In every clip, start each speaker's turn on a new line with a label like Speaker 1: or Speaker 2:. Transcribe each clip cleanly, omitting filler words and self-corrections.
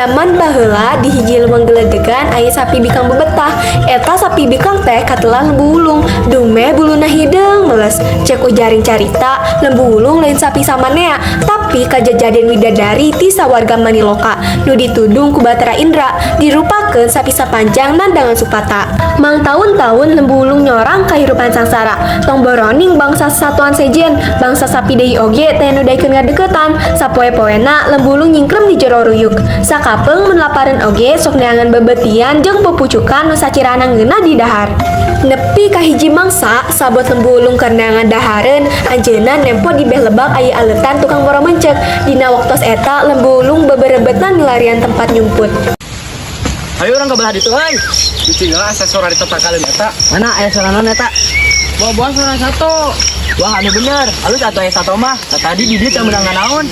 Speaker 1: Zaman baheula di hiji leuweung geledegan aya sapi bikang bebetah. Eta sapi bikang teh katelan lembu wulung. Dume buluna hideung meles. Cek ujaring carita, lembu wulung lain sapi samanea, tapi kajadian widadari ti sawarga Maniloka nu ditudung ku Batara Indra dirupakeun sapi sapanjang nandangan Supata. Mang tahun-tahun lembu wulung nyorang kahirupan sangsara. Tong boroning bangsa satuan sejen, bangsa sapi deui oge teh nu daekeun ngadeukeutan. Sapoe-poena lembu wulung nyingkrem di jero ruyuk. Sakapeung mun lapareun oge sok neangan bebetian jeung pupucukan nu sakirana ngeunah di dahar. Nepi ka hiji mangsa sabot lembu wulung keur neangan dahareun, anjeunna nempo di beh lebak aya aletan tukang boro mencek. Dina waktos eta lembu wulung beberebetan ngelarian tempat nyumput.
Speaker 2: Ayo orang ke belah ditu euy. Ditinggal asa sora di tempat kalian eta.
Speaker 3: Mana aya soranana eta?
Speaker 2: Bawa sora satu. Wah, anu bener. Alus atuh aya satu mah. Tadi di dieu teh menang naon.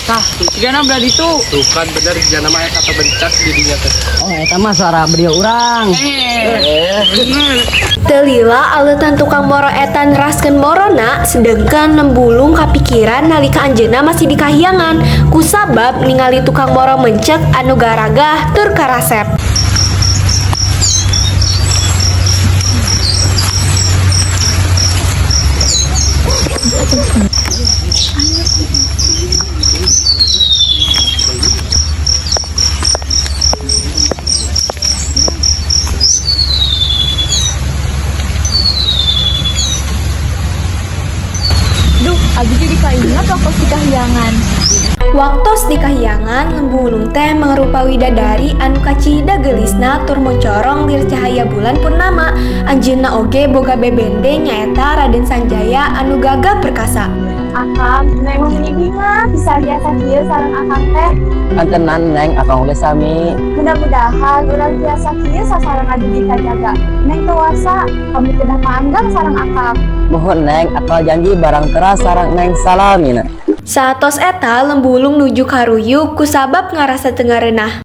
Speaker 2: Tah, sigana belah ditu. Tuh kan bener sigana mah eta bencas di dinya teh.
Speaker 3: Oh, eta mah suara beliau urang.
Speaker 1: Teu lila aleutan tukang moro eta neraskeun morona, sedengkeun lembu wulung kapikiran nalika anjeunna masih di kahyangan. Kusabab ningali tukang moro mencek anu garagah tur karasep.
Speaker 4: Abdi jadi kaingat waktu di kahyangan.
Speaker 1: Waktos di kahyangan, lembu wulung teh mangrupa widadari anu kacida geulisna tur mencorong lir cahaya bulan purnama. Anjeunna oge boga bebende nyaeta Raden Sanjaya anu gagah perkasa.
Speaker 4: Akang, neng mengingat bisa biasa kieu sareng akang teh.
Speaker 3: Antenan neng akang oge sami.
Speaker 4: Mudah-mudahan urang biasa kieu sasareng adi dikajaga. Neng tuasa, kami tidak maanggang sareng akang.
Speaker 3: Mohon neng akal janji barang teras sareng neng salamina.
Speaker 1: Saatos eta lembu wulung nuju ka ruyuk kusabab ngarasa teu ngareunah.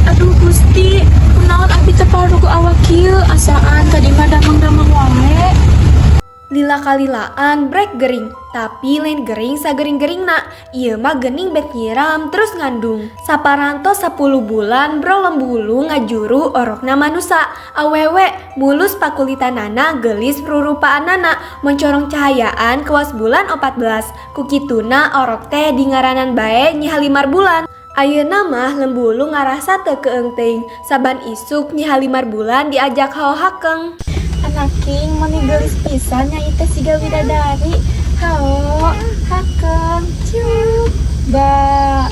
Speaker 4: Aduh Gusti, kunaon abdi teh parugu awak kieu asaan tadi mah damang-damang wae.
Speaker 1: Lila kalilaan brek gering, tapi lain gering sagering-geringna. Ieu mah geuning bet nyiram terus ngandung. Saparanto 10 bulan bro lembu wulung ngajuru orokna manusa. Awewe mulus pakulitanana gelis rurupaanana mencorong cahayaan kewas bulan 14. Kukituna orok teh di ngaranan bae Nyi Halimar Bulan. Ayeuna mah lembu wulung ngarasa teu keung teuing. Saban isuk Nyi Halimar Bulan diajak haohakeng.
Speaker 4: Anak king meni geulis pisan nya teh siga widadari. Hao, hakeng, ciuk, ba.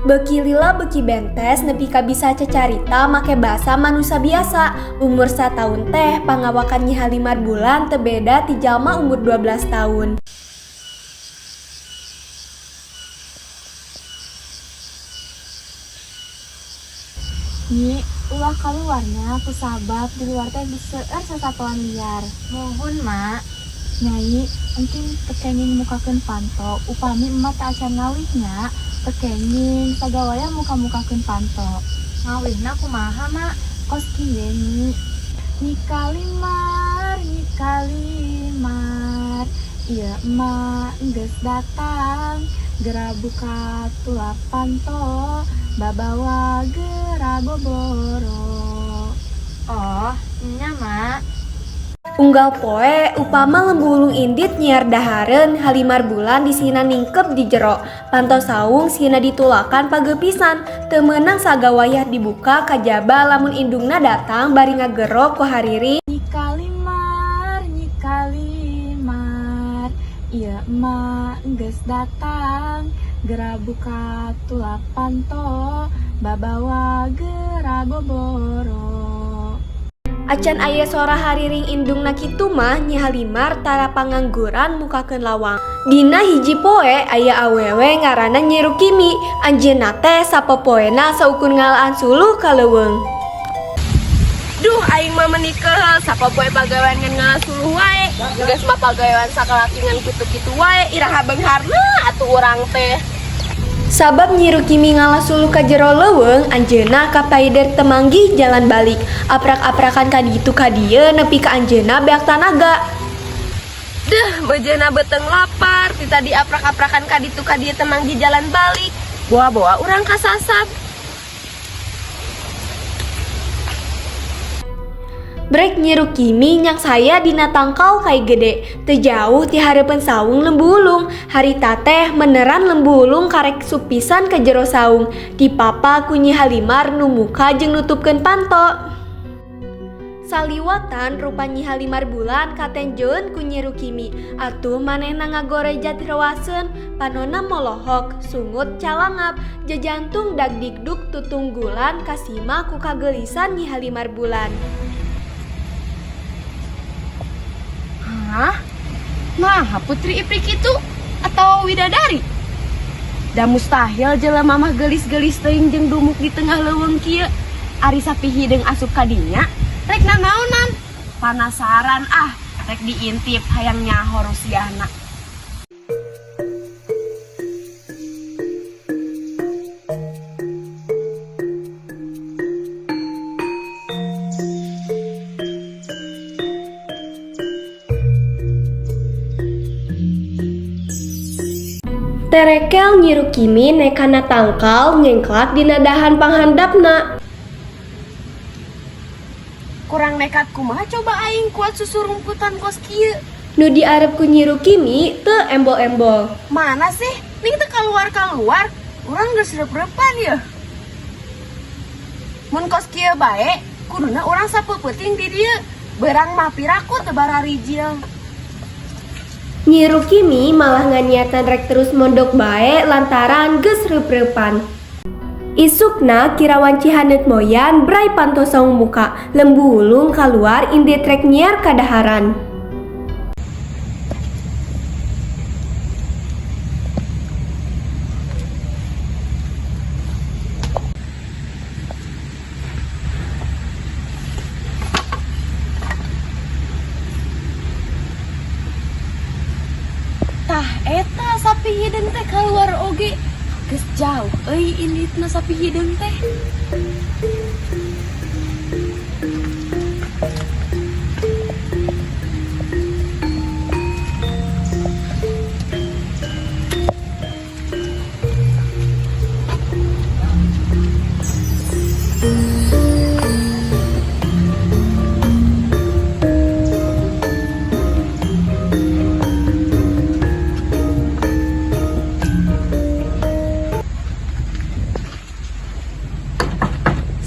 Speaker 1: Beki lila beki bentes nepi ka bisa cecarita make basa manusia biasa. Umur 1 tahun teh pangawakan Nyi Halimar Bulan teu beda ti jalma umur 12 tahun.
Speaker 4: Nyi, ulah kaluarnya kusabab di luar teh diseueur sasatuan liar. Mohon, Mak. Nyai, entin tekenging mukakeun panto, upami emak teh acan ngawihnya, tekenging sagawaya muka-mukakeun panto. Ngawihna kumaha, Mak? Kos kieu, Nyi. Nyi Kalimar, ieu emak geus datang, gera buka tulak panto. Babawa gerago boro. Oh, nya Mak.
Speaker 1: Unggal poe upama lembu wulung indit nyiar dahareun Halimar Bulan disina ningkep di jero. Pantau saung sina ditulakan pageupisan. Teu meunang sagawayah dibuka kajaba lamun indungna datang bari ngagero ku hariri.
Speaker 4: Nyi Kalimar, ieu emak geus datang. Gera buka tulak panto, babawa gerago boro.
Speaker 1: Acan aya sora hariring indungna kitu mah Nyi Halimar tara pangangguran mukakeun lawang. Dina hiji poe aya awewe ngaranna Nyi Rukimi. Anjeunna teh sapopoena saukur ngalaan suluh ka leuweung.
Speaker 5: Duh, aing mah menikah sapopoe pagawean ngan ngalasuluh wae. Geus mah pagawean sakalaki ngan kitu-kitu wae, iraha beungharna atuh urang teh.
Speaker 1: Sabab Nyi Rukimi ngalasuluh ka jero leuweung, anjeunna kapaider temanggih jalan balik. Aprak-aprakan ka ditu ka dieu nepi ka anjeunna beak tanaga.
Speaker 5: Deuh, bejeuna beuteng lapar, ti tadi aprak-aprakan ka ditu ka dieu temanggih jalan balik. Bawa-bawa urang kasasab.
Speaker 1: Brek nyiru kimi nyang saya dina tangkal kai gede. Teu jauh ti hareupeun saung Lembulung. Harita teh meneran Lembulung karek supisan ke jero saung. Dipapa ku Nyi Halimar nu muka jeung nutupkeun panto. Saliwatan rupa Nyi Halimar Bulan katenjeun ku Nyi Rukimi. Atuh manehna ngagorejat rewaseun, panonna molohok, sungut calangap, jajantung dagdikduk tutunggulan kasima ku kagelisan Nyi Halimar Bulan.
Speaker 5: Hah? Nah, putri iprik itu atau widadari? Da mustahil jelema mah gelis-gelis teuing jeung dumuk di tengah leuweung kieu. Ari sapi hideung asup ka dinya, rek nanaonan? Panasaran rek diintip hayang nyaho rusiahna.
Speaker 1: Terekel Nyi Rukimi nekana tangkal ngengklak dina dahan panghandapna.
Speaker 5: Kurang nekat kumaha coba aing kuat susurungkutan kos kieu.
Speaker 1: Nu diarep ku Nyi Rukimi teu embol-embol.
Speaker 5: Mana sih? Ning teu kaluar-kaluar. Urang geus rep-repan ya. Mun kos kieu bae, kuduna urang sapeupeting di dieu. Beurang mah piraku teu bararijil.
Speaker 1: Nyi Rukimi malah nganiatan rek terus mondok bae lantaran geus reup-reupan. Isukna kirawan Cihaneut moyan brai panto saung muka, Lembulung kaluar indi trek nyiar kadaharan.
Speaker 5: Tah eta sapi hideung teh keluar oge. Geus jauh euy inditna sapi hideung teh.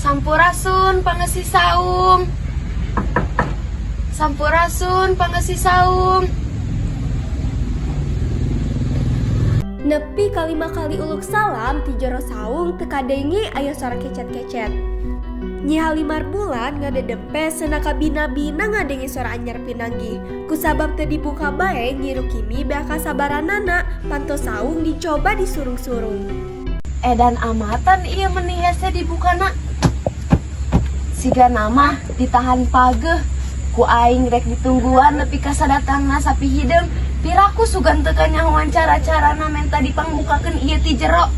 Speaker 5: Sampurasun pangesi saung. Sampurasun pangesi saung.
Speaker 1: Nepi kalima kali uluk salam ti jero saung teu kadengi aya suara kecet-kecet. Nyi Halimar Bulan ngadedempe senaka bina-bina ngadengi suara anyar pinanggih. Kusabab teu dibuka bae Nyi Rukimi beak kasabaranana, panto saung dicoba disurung-surung.
Speaker 5: Edan amatan ieu meuni hese dibukana. Siga nama ditahan pageh ku aing rek ditungguan nepi ka sadatangna sapi hideung. Piraku sugan teu kanyahoan cara-carana menta dipangbukakeun ieu ti jero.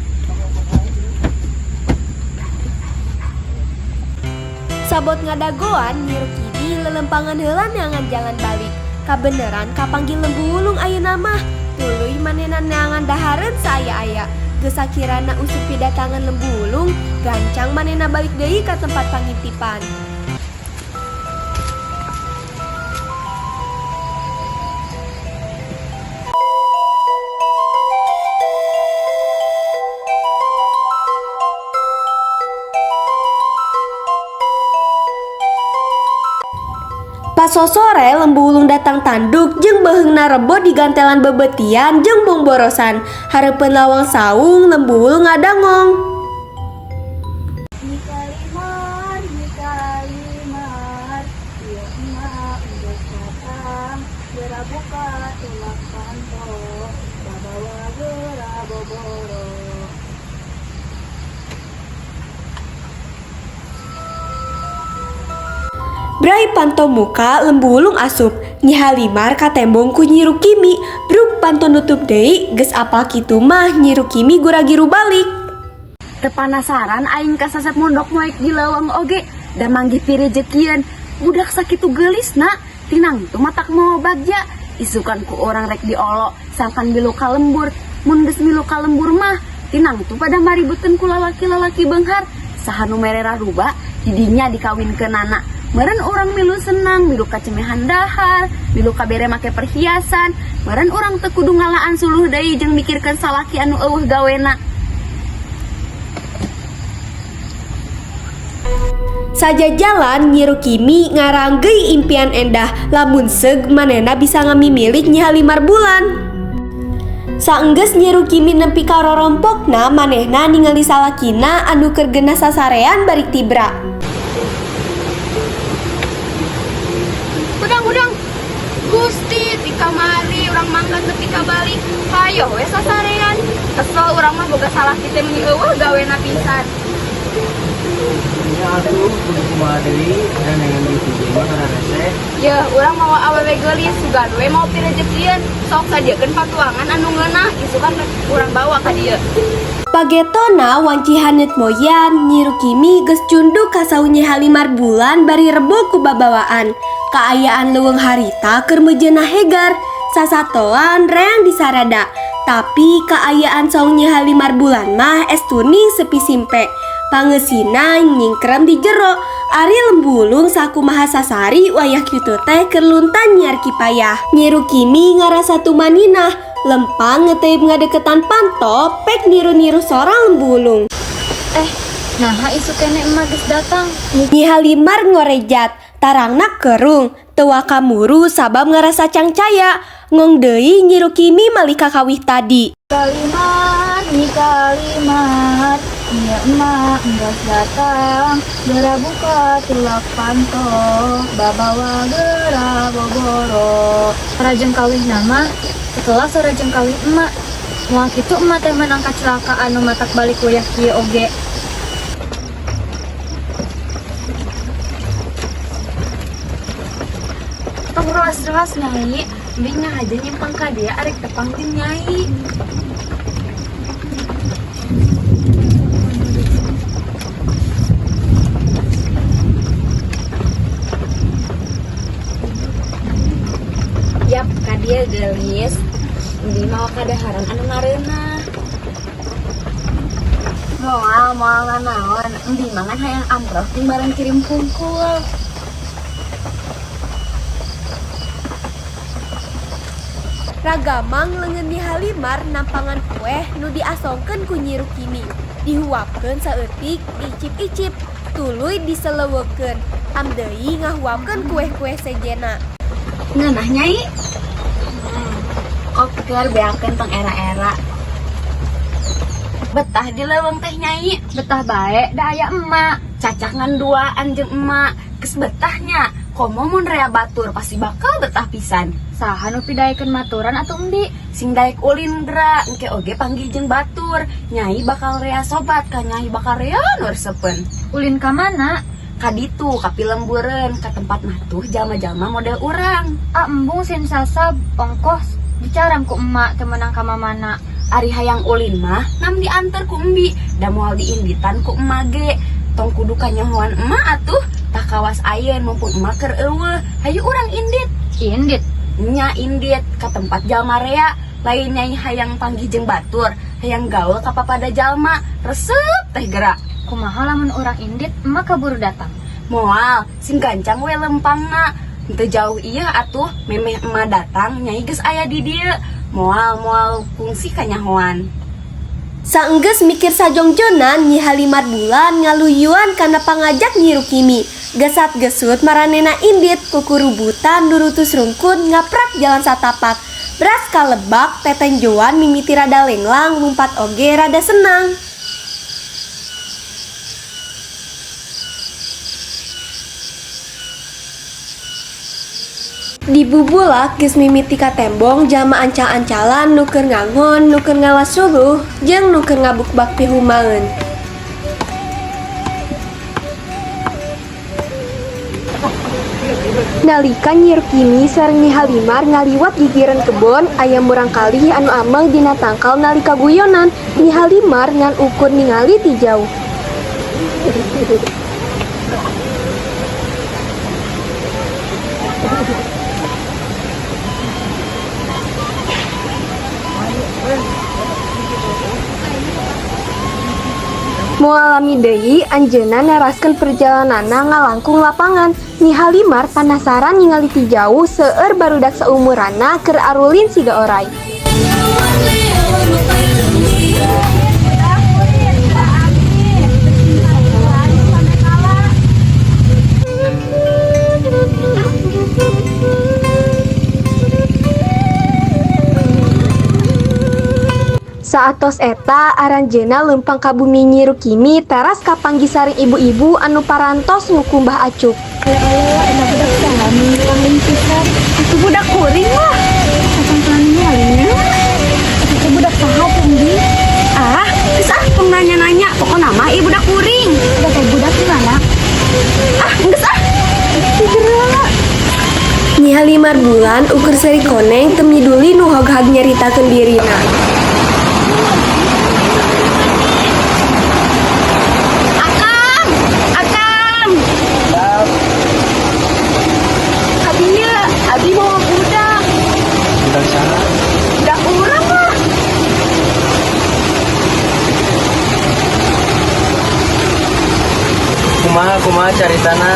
Speaker 1: Sabot ngadagoan Nyi Rukimi lelempangan heula neangan jalan balik. Kabeneran kapanggil Lembulung ayeuna mah. Tuluy manehna neangan dahareun saaya-aya. Geus sakirana usuk pidatangan Lembulung, gancang manehna balik deui ka tempat pangintipan. Pasosore Lembulung datang tanduk jeung beheungna rebo digantelan bebetian jeung bongborosan. Hareupeun lawang saung Lembulung ngadangong.
Speaker 4: Mikalimar, ieu emak geus datang, geura buka tulak panto, babawa geura boboro.
Speaker 1: Brai panto muka Lembulung asup. Nyi Halimar katembong ku Nyi Rukimi. Bruk panto nutup deui, geus apal kitu mah Nyi Rukimi gura-giru balik.
Speaker 5: Teu panasaran aing kasasep mondok moek di leuweung oge. Da manggih pirejekieun. Budak sakitu geulisna, tinang teu matak mau bagja. Isukan ku orang rek diolo, sangkan milu kalembur. Mun geus milu kalembur mah, tinang tuh pada maributkeun ku lalaki-lalaki beunghar. Saha nu mere raruba, didinya dikawinkeunana. Meureun urang milu senang, milu kacemehan dahar, milu kabere make perhiasan. Meureun urang teu kudu ngalaan suluh deui jeung mikirkeun salaki anu eueuh gawena.
Speaker 1: Saja jalan Nyi Rukimi ngaranggeuy impian endah lamun seug manehna bisa ngamimilik Nyi Halimar Bulan. Saenggeus Nyi Rukimi nepi ka rorompokna manehna ningali salakina anu keur geunah sasarean bari tibra.
Speaker 5: Udang Gusti ti kamari urang mangga tepi ka balik. Hayo we sasarean. Kesel urang mah boga salaki teh meni eueuh gawena pisan.
Speaker 2: Ya atuh kudu kumaha deui dan yang di tujuh mah kana rese.
Speaker 5: Ya, urang mau awewe geulis sugan we mau pirejekieun. Sok sadiekeun patuangan anu ngeunah, isukan urang bawa ka dieu.
Speaker 1: Pagetona wanci haneut moyan Nyi Rukimi geus cunduk ka saung Nyi Halimar Bulan bari rebo ku babawaan. Kaayaan leuweung harita keur mejeunah hegar, sasatoan reang disarada. Tapi kaayaan saung Nyi Halimar Bulan mah estuning sepi simpe. Pangeusina nyingkrem di jero. Ari lembulung sakumaha sasari wayah kitu teh keur luntan nyiar kipayah. Nyi Rukimi ngarasa tumaninah, lempang ngeteip ngadeketan panto pek niru-niru sorang lembulung.
Speaker 4: Nah isu kene emak geus datang.
Speaker 1: Nyi Halimar ngorejat, tarangna kerung, teu wakamuru sabab ngarasa cangcaya. Ngong deui Nyi Rukimi malika kawih tadi.
Speaker 4: Kalimat, nih kalimat, iya emak geus datang. Gera buka tilak panto, babawa gera boboro. Rajeng kawih nama, setelah sarajeng kawih emak. Moal kitu emak teh menang kecelakaan nu matak balik wayah kieu oge.
Speaker 5: Tong ruas-ruas Nyai, binya aja nyimpang ka dia arek tepang jeung Nyai. Yap, ka dia geulis. Endi mau kadaharan anu ngareuna. Moal nganaon, endi mangan hayang amroh timbalan kirim pungkul.
Speaker 1: Ragamang leungeun Nyi Halimar nampangan kue nu diasongkeun ku Nyi Rukimi. Dihuapkeun saeutik, diicip-icip, tuluy diseleweukeun. Am deui ngahuapkeun kue-kue sejena.
Speaker 5: Ngeunah Nyai. Oker beakeun tong era-era. Betah di leuweung teh Nyai.
Speaker 4: Betah bae da aya emak.
Speaker 5: Cacak ngan duaan jeung emak. Geus betahnya. Komo mun rea batur pasti bakal betah pisan.
Speaker 4: Saha nu pidaekeun maturan atuh endi?
Speaker 5: Sing daek ulin dra, engke oge panggih jeung batur. Nyai bakal rea sobat ka Nyai bakal rea nu reseupeun.
Speaker 4: Ulin ka mana?
Speaker 5: Ka ditu, ka Pilembeureun, ka tempat matuh jalma-jalma model urang.
Speaker 4: Embung sin sasab ongkos bicaram ku emak teu meunang ka mamana.
Speaker 5: Ari hayang ulin mah ngam diantar ku embi, da moal diinditan ku emak ge. Tong kudu kanyahoan emak atuh, tak kawas ayeun mumpung emak keur eueuh. Hayu urang indit.
Speaker 4: Indit.
Speaker 5: Nya indit ka tempat jalma rea, lain Nyai hayang panggih jeung batur, hayang gaul ka papada jalma, resep teh gerak.
Speaker 4: Kumaha lamun urang indit emak kaburu datang.
Speaker 5: Moal sing gancang we lempangna. Henteu jauh ieu atuh, memeh emak datang Nyai geus aya di dieu. Moal fungsi kanyahoan.
Speaker 1: Saenggeus mikir sajongjonan Nyi Halimar Bulan ngaluyuan kana pangajak Nyi Rukimi. Gesat-gesut maranena indit kukurubutan nurutus rungkun ngaprak jalan satapak. Beras kalebak tetenjoan mimiti rada lenglang lumpat oge rada senang. Dibubulak geus mimiti ka tembong jalma ancal-ancalan nu keur ngangon, nu keur ngawas subuh, jeung nu keur ngabukbak pihumaeun. Nalika Nyi Rukimi sareng Nyi Halimar ngaliwat gigireun kebon, aya murang kalih anu ameng dina tangkal nalika guyonan. Nyi Halimar ngan ukur ningali ti jauh. Mualami deui anjeunna neraskeun perjalananna ngalangkung lapangan. Nyi Halimar penasaran ningali ti jauh seueur barudak saumuranna keur arulin siga oray. Saatos eta aranjeunna lempang ka bumi Nyi Rukimi teras ka panggisaring ibu-ibu anu parantos ngukumbah acup.
Speaker 4: Ya Allah, enak budak salami, pangling pisan. Itu budak kuring lah. Akang pelani walinya. Itu budak saha tinggi.
Speaker 5: Ah, geus tong nanya-nanya, pokona mah ieu budak kuring.
Speaker 4: Budak di mana?
Speaker 5: Ah, geus
Speaker 1: Nyi Halimar bulan ukur seri koneng teu miduli nu hoghag nyaritakeun dirina.
Speaker 5: Abi mau budak.
Speaker 2: Budak sana.
Speaker 5: Budak urang lah.
Speaker 2: Kumaha caritana.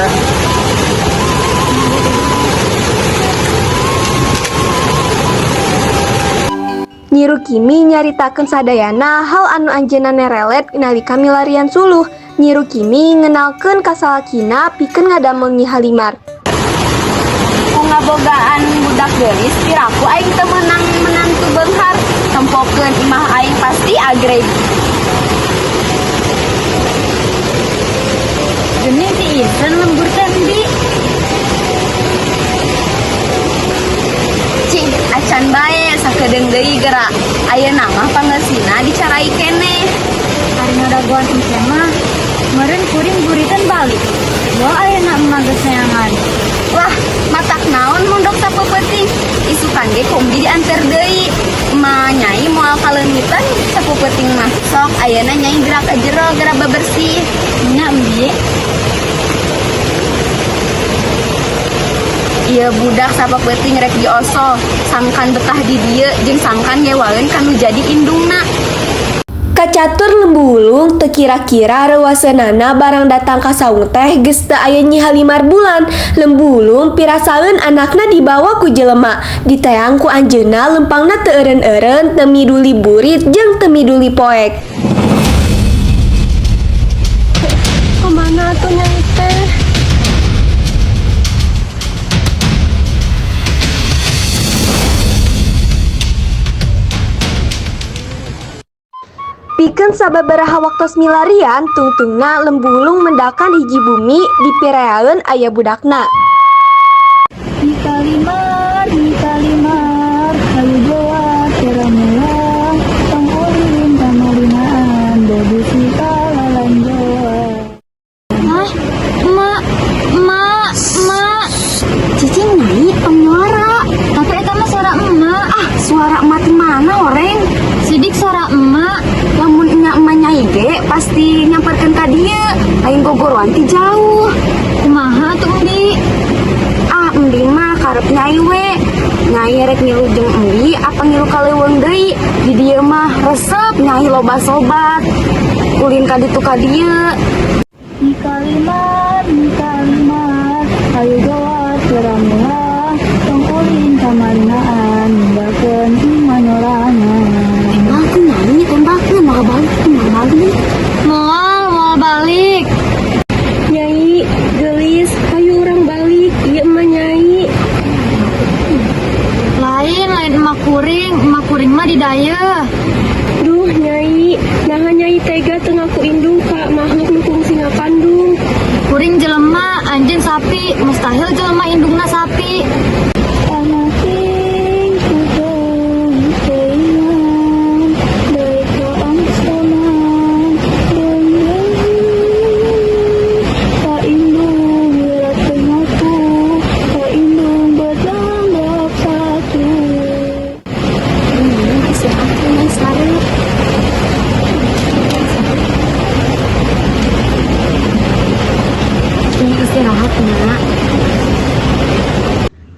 Speaker 1: Nyi Rukimi nyaritakeun sadayana hal anu anjeunna nerelet nalika milarian suluh. Nyi Rukimi ngenalkeun ka salakina pikeun ngadamel Nyi Halimar.
Speaker 5: Ngabogaan budak geulis piraku aing teu meunang menantu beunghar. Tempokeun imah aing pasti agreg.
Speaker 4: Geuning ti Irsan lembur teh endi?
Speaker 5: Cing, acan bae sakedeung deui geura. Ayeuna mah pangeusina dicarai keneh.
Speaker 4: Hari ngadaguan engke mah. Meureun kuring buritan balik. Wah ayeuna emah geus neangan.
Speaker 5: Wah, matak naon mondok sapeupeting. Isukan ge kombi dianter deui. Ma nyai moal kaleungitan sapeupeting mah. Sok ayeuna nyai gerak ka jero geura bebersih.
Speaker 4: Nya embi.
Speaker 5: Ieu budak sapeupeting rek dioso. Sangkan betah di dieu jeung sangkan nyewaeun kanu jadi indungna.
Speaker 1: Kacatur lembu ulung teu kira-kira reuaseunana barang datang ka saung teh geus teu aya Nyi Halimar bulan. Lembu ulung pirasaeun anakna dibawa ku jelema. Diteang ku anjeunna lempangna teu eureun-eureun, teu miduli burit jeung teu miduli poek. Kemana tuh Nyai teh? Pikeun sababaraha waktos milarian tungtungna lembu ulung mendakan hiji bumi dipireaeun aya budakna.
Speaker 4: Nyi Halimar, hayu joa teramulang, pangulin kamalinaan, debu sita lalan joa. Hah? Emak. Cicing naik pengyuara. Tapi eta mah suara emak.
Speaker 5: Ah, suara emak ti mana oreng?
Speaker 4: Sidik suara emak.
Speaker 5: Lamun nya emak nyai ge pasti nyamperkeun ka dieu. Aing gogoroan ti jauh.
Speaker 4: Kumaha tuh Embi?
Speaker 5: Ah, endi mah karep nyai we. Nyai rek ngilu jeung endi apa ngilu ka leuweung deui. Di dieu mah resep nyai loba sobat. Ulin ka ditu ka dieu.
Speaker 4: Nyi Halimar, hayu joa teramulang, pangulin kamalinaan, ninggalkeun manorangan.
Speaker 5: Aku nyai tembakna mau balik balik.
Speaker 4: Moal balik.
Speaker 1: Nyai, gelis, hayu urang balik. Ieu mah Nyai.
Speaker 4: Lain emak kuring mah di daya.
Speaker 1: Duh Nyai, naha Nyai tega teu ngaku indung ka makhluk nu kungsi ngapandung.
Speaker 4: Kuring jelema anjeun sapi, mustahil jelema indungna sapi.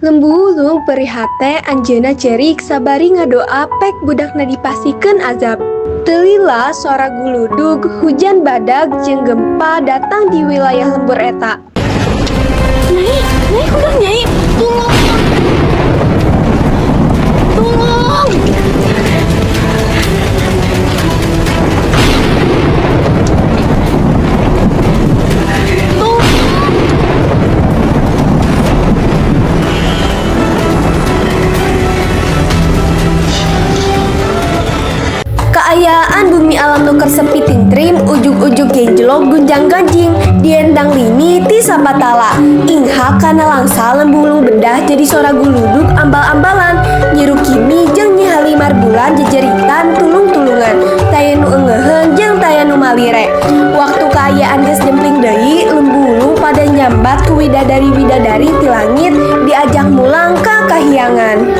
Speaker 1: Lembu ulung perih hate anjeunna cerik sabari ngadoa pek budakna dipasikeun azab. Telila suara guludug, hujan badag, jeung gempa datang di wilayah lembur eta.
Speaker 5: Nyai udah nyai, tolong. Tolong.
Speaker 1: Keayaan bumi alam nu kersepi tintrim, ujug-ujug genjlog gunjang ganjing, diendang lini ti sabatala. Ingha kana langsa lembulung bedah jadi suara guludug ambal-ambalan, nyiru kimi jeung Nyi Halimar Bulan jejeritan tulung-tulungan, taya nu engeheun jeung taya nu malire. Waktu keayaan geus jempling deui, lembulung pada nyambat ku widadari-widadari ti langit diajak mulang ka kahyangan.